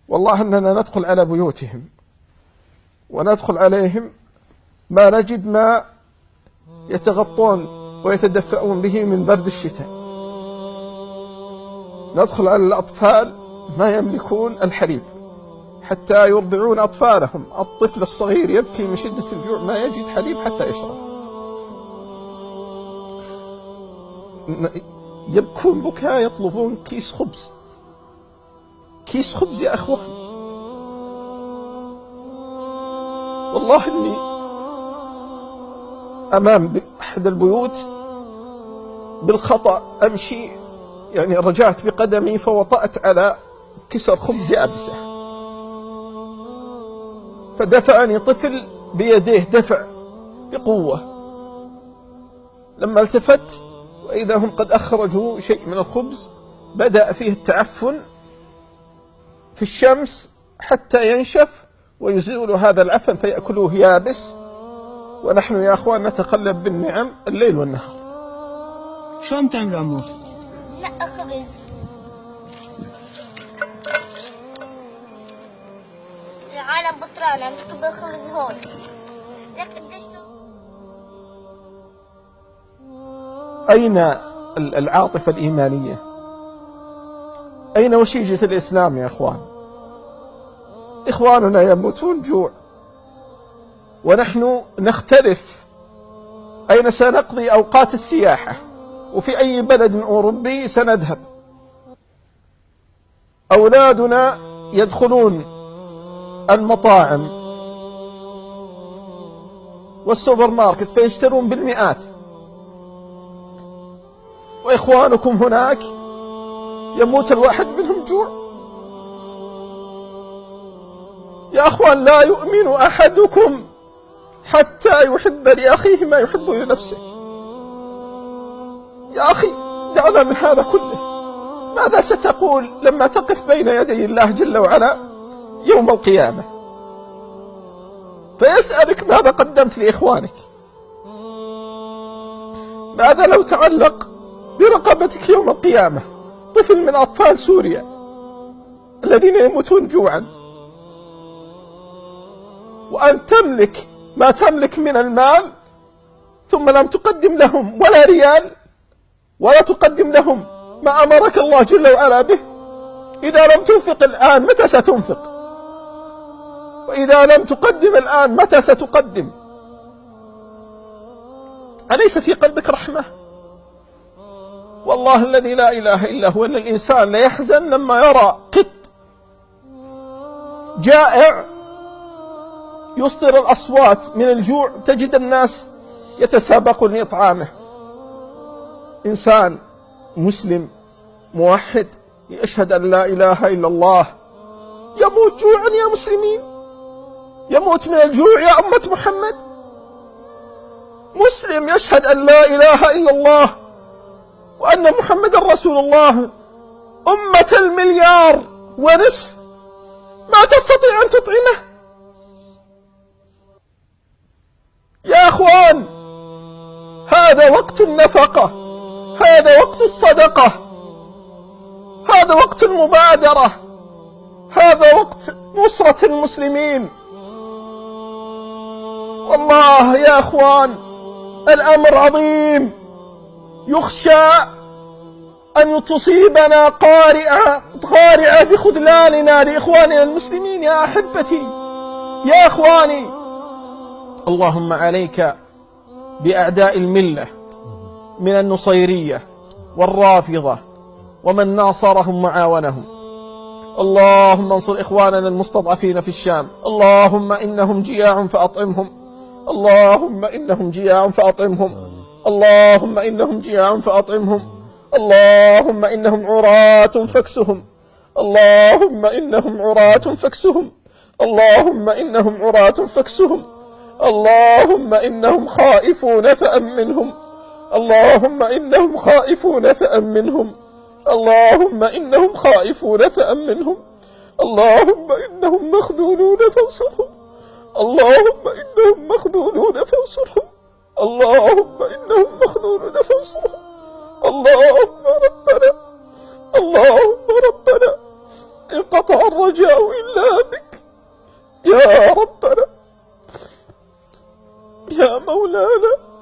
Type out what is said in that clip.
والله أننا ندخل على بيوتهم وندخل عليهم ما نجد ما يتغطون ويتدفئون به من برد الشتاء. ندخل على الأطفال ما يملكون الحليب حتى يرضعون أطفالهم. الطفل الصغير يبكي من شدة الجوع ما يجد حليب حتى يشرب، يبكون بكاء يطلبون كيس خبز، كيس خبز يا أخوان. والله إني أمام أحد البيوت بالخطأ أمشي، يعني رجعت بقدمي فوطأت على كسر خبز يابسة، فدفعني طفل بيديه دفع بقوة. لما التفت وإذا هم قد أخرجوا شيء من الخبز بدأ فيه التعفن في الشمس حتى ينشف ويزول هذا العفن فيأكلوه يابس، ونحن يا أخوان نتقلب بالنعم الليل والنهار. شلون تعمل عمو؟ لا خبز. العالم بطرانة نحكي بالخبز هون. أين العاطفة الإيمانية؟ أين وشيجة الإسلام يا أخوان؟ إخواننا يموتون جوع ونحن نختلف أين سنقضي أوقات السياحة وفي أي بلد أوروبي سنذهب. أولادنا يدخلون المطاعم والسوبر ماركت فيشترون بالمئات، وإخوانكم هناك يموت الواحد منهم جوع. يا أخوان لا يؤمن أحدكم حتى يحب لأخيه ما يحب لنفسه. يا أخي دعنا من هذا كله. ماذا ستقول لما تقف بين يدي الله جل وعلا يوم القيامة فيسألك ماذا قدمت لإخوانك؟ ماذا لو تعلق برقبتك يوم القيامة طفل من أطفال سوريا الذين يموتون جوعا، وأن تملك ما تملك من المال ثم لم تقدم لهم ولا ريال، ولا تقدم لهم ما أمرك الله جل وعلا به؟ إذا لم تنفق الآن متى ستنفق؟ وإذا لم تقدم الآن متى ستقدم؟ أليس في قلبك رحمة؟ والله الذي لا إله إلا هو أن الإنسان ليحزن لما يرى قط جائع يصدر الأصوات من الجوع، تجد الناس يتسابقون لإطعامه. إنسان مسلم موحد يشهد أن لا إله إلا الله يموت جوعا يا مسلمين، يموت من الجوع يا أمة محمد. مسلم يشهد أن لا إله إلا الله وأن محمد رسول الله، أمة 1.5 مليار ما تستطيع أن تطعمه. يا أخوان هذا وقت النفقة، هذا وقت الصدقة، هذا وقت المبادرة، هذا وقت نصرة المسلمين. والله يا أخوان الأمر عظيم، يخشى أن تصيبنا قارعة بخذلاننا لإخواننا المسلمين. يا أحبتي يا أخواني، اللهم عليك بأعداء الملة من النصيرية والرافضة ومن ناصرهم وعاونهم. اللهم انصر إخواننا المستضعفين في الشام. اللهم إنهم جياع فأطعمهم، اللهم إنهم جياع فأطعمهم، اللهم إنهم جياع فأطعمهم، اللهم إنهم عراة فاكسهم، اللهم إنهم عراة فاكسهم، اللهم إنهم عراة فاكسهم، اللهم إنهم خائفون فأمنهم، اللهم إنهم خائفون فأمنهم، اللهم إنهم خائفون فأمنهم، اللهم إنهم مخذولون فانصرهم، اللهم إنهم مخذولون فانصرهم، اللهم إنهم مخذولون فانصرهم. اللهم ربنا، اللهم ربنا انقطع الرجاء إلا بك يا ربنا يا مولانا.